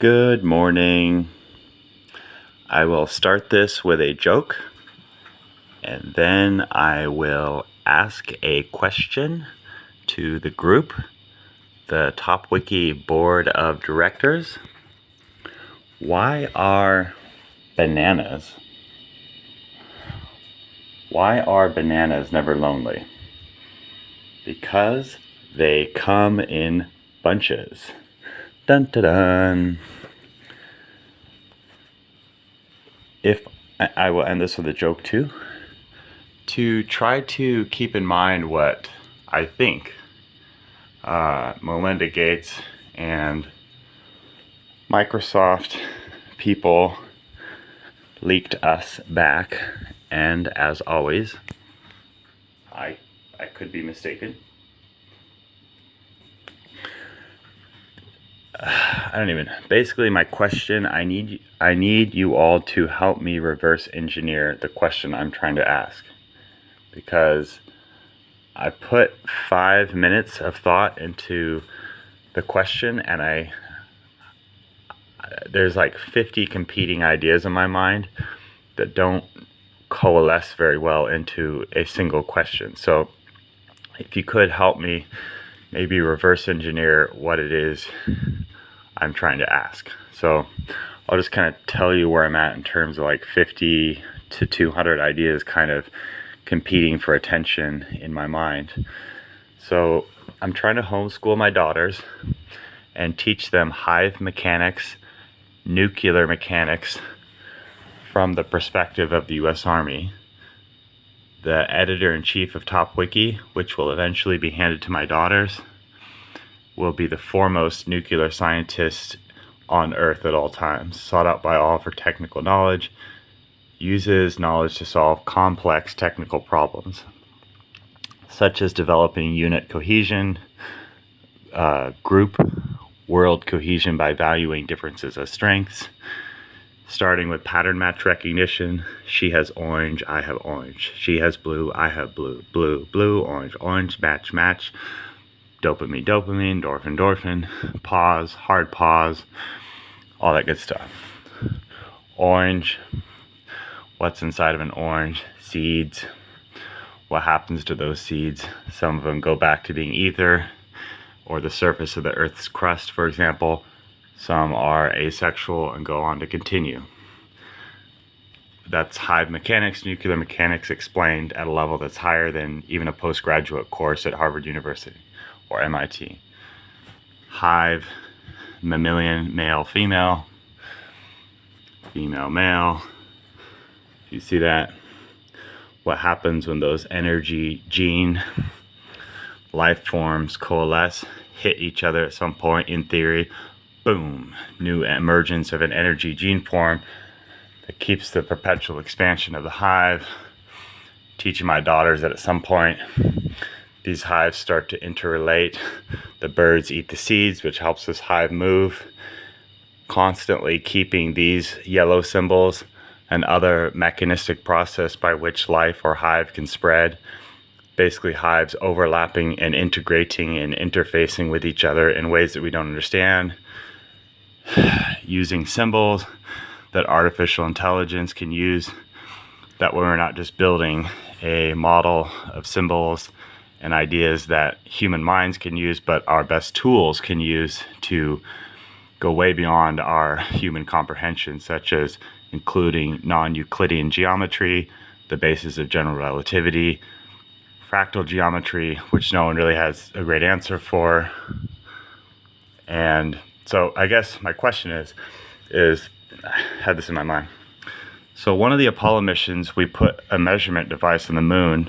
Good morning. I will start this with a joke, and then I will ask a question to the group, the TopWiki Board of Directors. Why are bananas never lonely? Because they come in bunches. Dun dun dun. If I will end this with a joke too, to try to keep in mind what I think Melinda Gates and Microsoft people leaked us back, and as always, I could be mistaken. Basically my question, I need you all to help me reverse engineer the question I'm trying to ask, because I put 5 minutes of thought into the question, and there's like 50 competing ideas in my mind that don't coalesce very well into a single question. So if you could help me maybe reverse engineer what it is I'm trying to ask. So I'll just kind of tell you where I'm at in terms of like 50 to 200 ideas kind of competing for attention in my mind. So I'm trying to homeschool my daughters and teach them hive mechanics, nuclear mechanics from the perspective of the US Army. The editor-in-chief of TopWiki, which will eventually be handed to my daughters, will be the foremost nuclear scientist on Earth at all times, sought out by all for technical knowledge, uses knowledge to solve complex technical problems, such as developing unit cohesion, group world cohesion by valuing differences as strengths, starting with pattern match recognition. She has orange, I have orange. She has blue, I have blue. Blue, blue, orange, orange, match, match. Dopamine, dopamine, endorphin, endorphin. Pause, hard pause, all that good stuff. Orange, what's inside of an orange? Seeds. What happens to those seeds? Some of them go back to being ether or the surface of the Earth's crust, for example. Some are asexual and go on to continue. That's hive mechanics, nuclear mechanics explained at a level that's higher than even a postgraduate course at Harvard University or MIT. Hive, mammalian, male, female, female, male. You see that? What happens when those energy gene life forms coalesce, hit each other at some point in theory, boom, new emergence of an energy gene form that keeps the perpetual expansion of the hive. Teaching my daughters that at some point these hives start to interrelate. The birds eat the seeds, which helps this hive move, constantly keeping these yellow symbols and other mechanistic process by which life or hive can spread. Basically hives overlapping and integrating and interfacing with each other in ways that we don't understand, using symbols that artificial intelligence can use, that we're not just building a model of symbols and ideas that human minds can use, but our best tools can use to go way beyond our human comprehension, such as including non-Euclidean geometry, the basis of general relativity, fractal geometry, which no one really has a great answer for. And so I guess my question is I had this in my mind. So one of the Apollo missions, we put a measurement device on the moon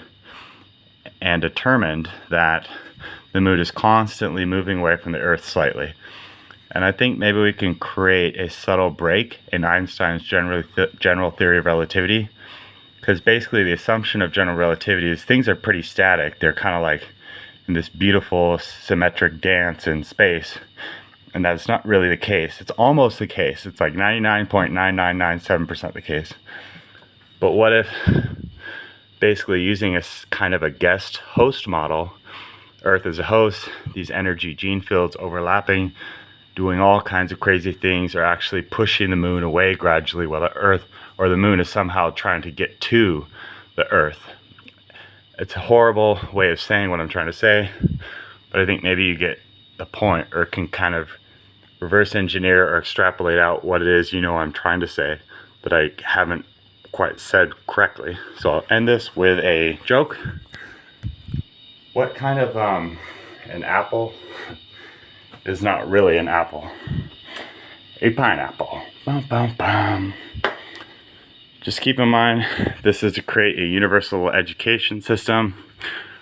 and determined that the moon is constantly moving away from the Earth slightly. And I think maybe we can create a subtle break in Einstein's general theory of relativity, because basically the assumption of general relativity is things are pretty static. They're kind of like in this beautiful symmetric dance in space, and that's not really the case. It's almost the case. It's like 99.9997% the case. But what if basically using a kind of a guest host model, Earth as a host, these energy gene fields overlapping, doing all kinds of crazy things, or actually pushing the moon away gradually while the Earth or the moon is somehow trying to get to the Earth. It's a horrible way of saying what I'm trying to say, but I think maybe you get the point, or can kind of reverse engineer or extrapolate out what it is I'm trying to say that I haven't quite said correctly. So I'll end this with a joke. What kind of an apple is not really an apple? A pineapple. Bum, bum, bum. Just keep in mind, this is to create a universal education system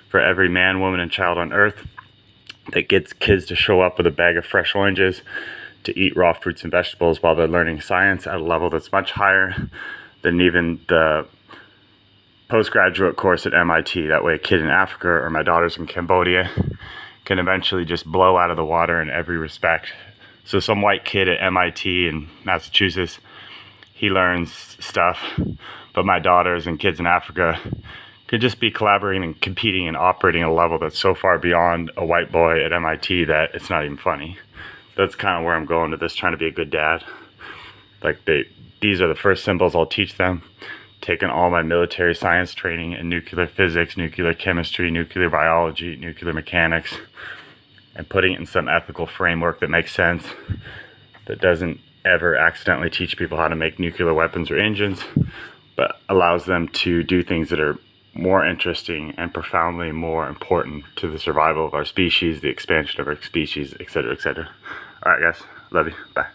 for every man, woman, and child on earth that gets kids to show up with a bag of fresh oranges, to eat raw fruits and vegetables while they're learning science at a level that's much higher than even the postgraduate course at MIT. That way a kid in Africa, or my daughters in Cambodia, can eventually just blow out of the water in every respect. So some white kid at MIT in Massachusetts, he learns stuff, but my daughters and kids in Africa could just be collaborating and competing and operating at a level that's so far beyond a white boy at MIT that it's not even funny. That's kind of where I'm going with this, trying to be a good dad. Like these are the first symbols I'll teach them. Taking all my military science training in nuclear physics, nuclear chemistry, nuclear biology, nuclear mechanics, and putting it in some ethical framework that makes sense, that doesn't ever accidentally teach people how to make nuclear weapons or engines, but allows them to do things that are more interesting and profoundly more important to the survival of our species, the expansion of our species, etc., etc. All right, guys. Love you. Bye.